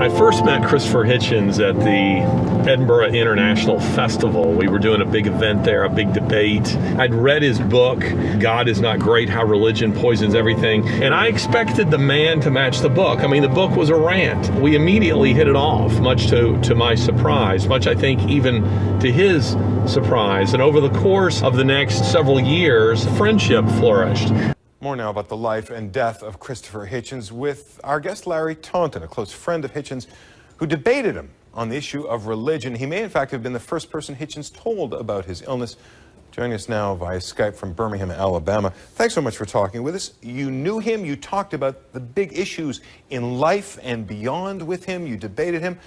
I first met Christopher Hitchens at the Edinburgh International Festival. We were doing a big event there, a big debate. I'd read his book, God is Not Great, How Religion Poisons Everything, and I expected the man to match the book. I mean, the book was a rant. We immediately hit it off, much to my surprise, much I think even to his surprise. And over the course of the next several years, friendship flourished. More now about the life and death of Christopher Hitchens with our guest Larry Taunton, a close friend of Hitchens, who debated him on the issue of religion. He may in fact have been the first person Hitchens told about his illness. Joining us now via Skype from Birmingham, Alabama. Thanks so much for talking with us. You knew him, you talked about the big issues in life and beyond with him, you debated him.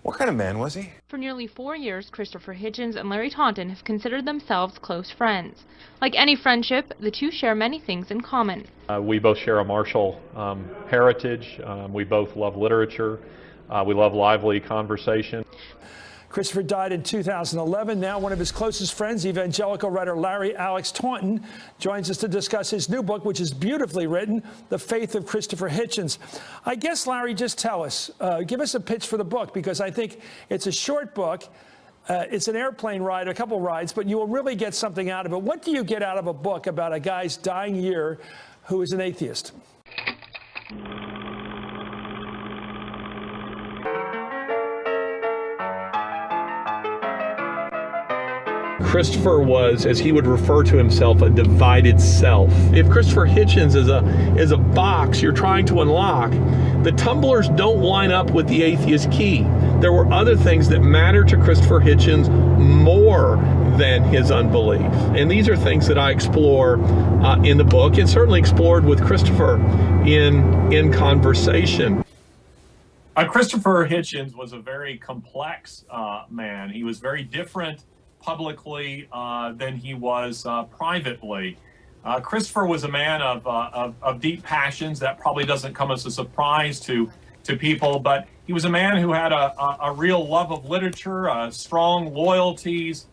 What kind of man was he? For nearly 4 years, Christopher Hitchens and Larry Taunton have considered themselves close friends. Like any friendship, the two share many things in common. We both share a martial heritage. We both love literature. We love lively conversation. Christopher died in 2011. Now one of his closest friends, evangelical writer Larry Alex Taunton, joins us to discuss his new book, which is beautifully written, The Faith of Christopher Hitchens. I guess, Larry, just tell us, give us a pitch for the book, because I think it's a short book. It's an airplane ride, a couple rides, but you will really get something out of it. What do you get out of a book about a guy's dying year who is an atheist? Christopher was, as he would refer to himself, a divided self. If Christopher Hitchens is a box you're trying to unlock, the tumblers don't line up with the atheist key. There were other things that matter to Christopher Hitchens more than his unbelief. And these are things that I explore in the book, and certainly explored with Christopher in conversation. Christopher Hitchens was a very complex man. He was very different publicly than he was privately. Christopher was a man of deep passions. That probably doesn't come as a surprise to people, but he was a man who had a real love of literature, strong loyalties,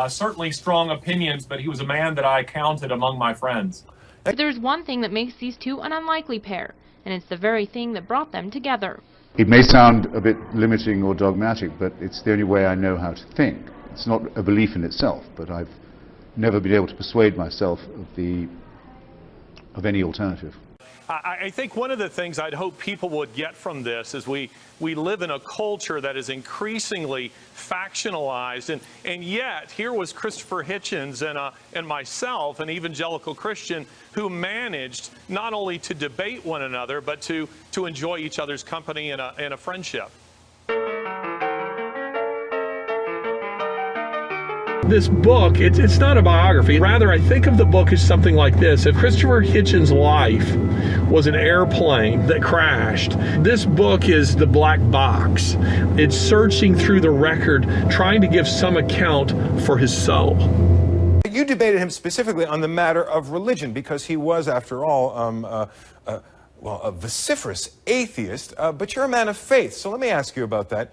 certainly strong opinions, but he was a man that I counted among my friends. But there's one thing that makes these two an unlikely pair, and it's the very thing that brought them together. It may sound a bit limiting or dogmatic, but it's the only way I know how to think. It's not a belief in itself, but I've never been able to persuade myself of any alternative. I think one of the things I'd hope people would get from this is we live in a culture that is increasingly factionalized, and yet here was Christopher Hitchens and myself, an evangelical Christian, who managed not only to debate one another, but to enjoy each other's company in a friendship. This book, it's not a biography. Rather, I think of the book as something like this. If Christopher Hitchens' life was an airplane that crashed, this book is the black box. It's searching through the record, trying to give some account for his soul. You debated him specifically on the matter of religion because he was, after all, well, a vociferous atheist, but you're a man of faith. So let me ask you about that.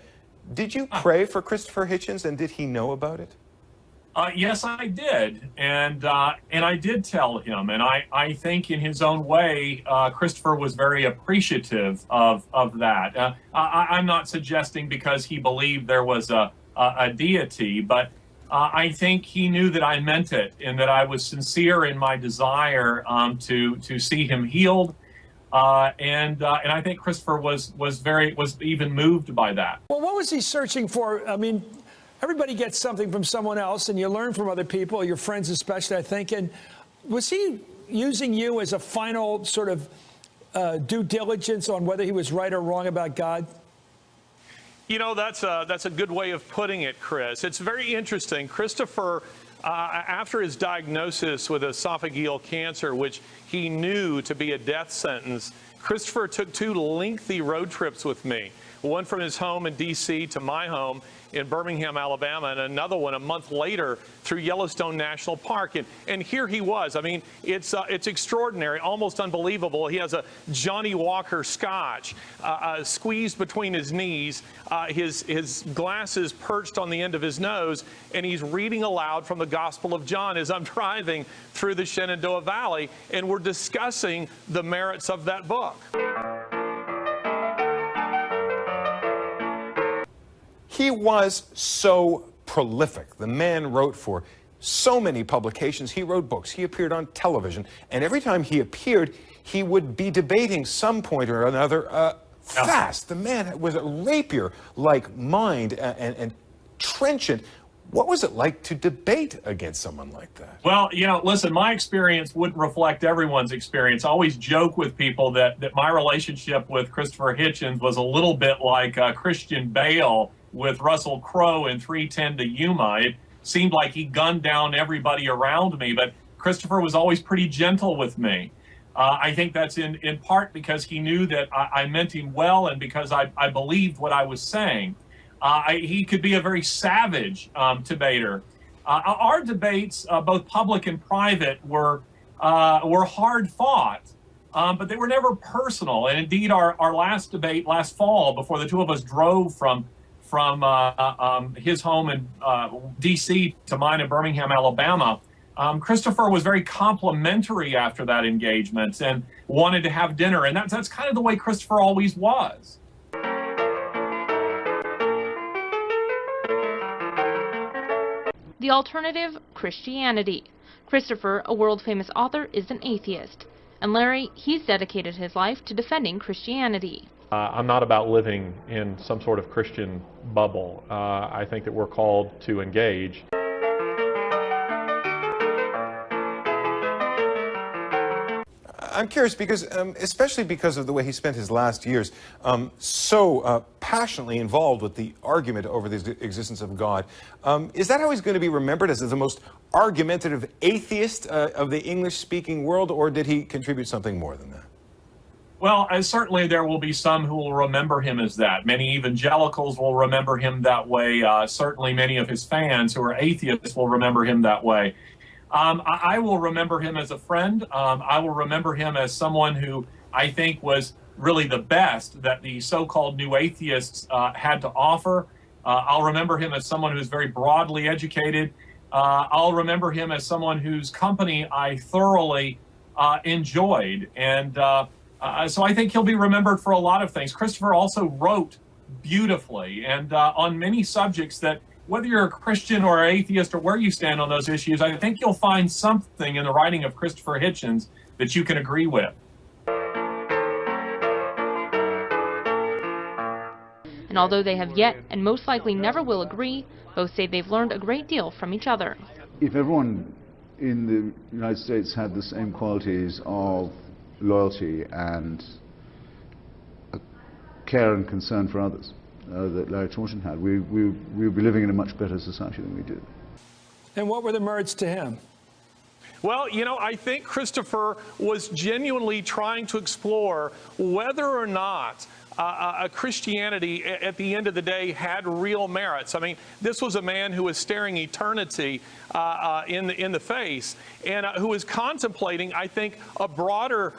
Did you pray for Christopher Hitchens, and did he know about it? Yes, I did, and I did tell him, and I think in his own way, Christopher was very appreciative of that. I'm not suggesting because he believed there was a deity, but I think he knew that I meant it, and that I was sincere in my desire to see him healed, and I think Christopher was even moved by that. Well, what was he searching for? I mean, everybody gets something from someone else, and you learn from other people, your friends especially, I think. And was he using you as a final sort of due diligence on whether he was right or wrong about God? You know, that's a good way of putting it, Chris. It's very interesting. Christopher, after his diagnosis with esophageal cancer, which he knew to be a death sentence, Christopher took 2 lengthy road trips with me. One from his home in D.C. to my home in Birmingham, Alabama, and another one a month later through Yellowstone National Park. And here he was. I mean, it's extraordinary, almost unbelievable. He has a Johnny Walker Scotch squeezed between his knees, his glasses perched on the end of his nose, and he's reading aloud from the Gospel of John as I'm driving through the Shenandoah Valley, and we're discussing the merits of that book. He was so prolific. The man wrote for so many publications. He wrote books. He appeared on television. And every time he appeared, he would be debating some point or another fast. The man was a rapier-like mind and trenchant. What was it like to debate against someone like that? Well, you know, listen, my experience wouldn't reflect everyone's experience. I always joke with people that my relationship with Christopher Hitchens was a little bit like Christian Bale with Russell Crowe in 3:10 to Yuma. It seemed like he gunned down everybody around me, but Christopher was always pretty gentle with me. I think that's in part because he knew that I meant him well and because I believed what I was saying. He could be a very savage debater. Our debates, both public and private, were hard fought, but they were never personal. And indeed, our last debate last fall, before the two of us drove from his home in D.C. to mine in Birmingham, Alabama, Christopher was very complimentary after that engagement and wanted to have dinner. And that's kind of the way Christopher always was. The alternative, Christianity. Christopher, a world-famous author, is an atheist. And Larry, he's dedicated his life to defending Christianity. I'm not about living in some sort of Christian bubble. I think that we're called to engage. I'm curious because, especially because of the way he spent his last years, so passionately involved with the argument over the existence of God. Is that how he's going to be remembered, as the most argumentative atheist of the English-speaking world, or did he contribute something more than that? Well, certainly there will be some who will remember him as that. Many evangelicals will remember him that way. Certainly many of his fans who are atheists will remember him that way. I will remember him as a friend. I will remember him as someone who I think was really the best that the so-called new atheists had to offer. I'll remember him as someone who's very broadly educated. I'll remember him as someone whose company I thoroughly enjoyed. And so I think he'll be remembered for a lot of things. Christopher also wrote beautifully and on many subjects that, whether you're a Christian or an atheist or where you stand on those issues, I think you'll find something in the writing of Christopher Hitchens that you can agree with. And although they have yet and most likely never will agree, both say they've learned a great deal from each other. If everyone in the United States had the same qualities of loyalty and care and concern for others that Larry Taunton had, we would be living in a much better society than we do. And what were the merits to him? Well, you know, I think Christopher was genuinely trying to explore whether or not Christianity, at the end of the day, had real merits. I mean, this was a man who was staring eternity in the face, and who was contemplating, I think, a broader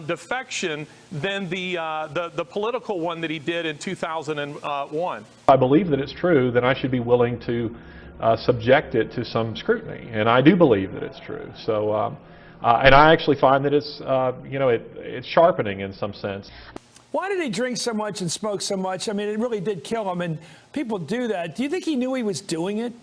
defection than the political one that he did in 2001. I believe that it's true, then I should be willing to subject it to some scrutiny, and I do believe that it's true. So, and I actually find that it's, you know, it's sharpening in some sense. Why did he drink so much and smoke so much? I mean, it really did kill him, and people do that. Do you think he knew he was doing it?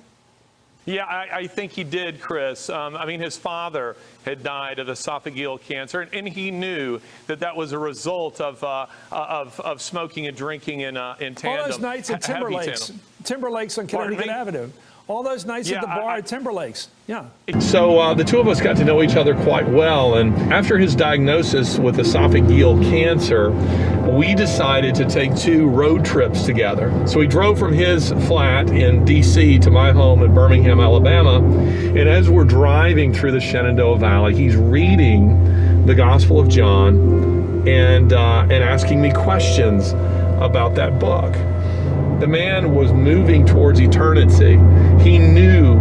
Yeah, I think he did, Chris. I mean, his father had died of esophageal cancer, and he knew that that was a result of smoking and drinking in tandem. All those nights at Timberlake's on Connecticut Avenue. All those nights at the bar at Timberlake's. Yeah. So the two of us got to know each other quite well, and after his diagnosis with esophageal cancer, we decided to take 2 road trips together. So we drove from his flat in D.C. to my home in Birmingham, Alabama, and as we're driving through the Shenandoah Valley, he's reading the Gospel of John and asking me questions about that book. The man was moving towards eternity. He knew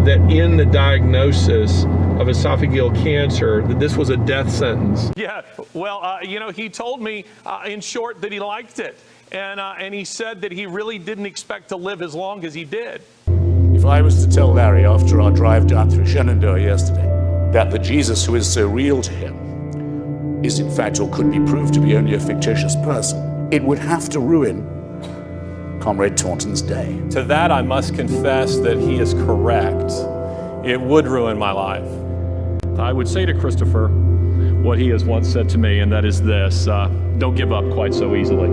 that in the diagnosis of esophageal cancer, that this was a death sentence. Yeah, well, you know, he told me, in short, that he liked it. And he said that he really didn't expect to live as long as he did. If I was to tell Larry after our drive down through Shenandoah yesterday that the Jesus who is so real to him is in fact, or could be proved to be, only a fictitious person, it would have to ruin Comrade Taunton's day. To that I must confess that he is correct. It would ruin my life. I would say to Christopher what he has once said to me, and that is this: don't give up quite so easily.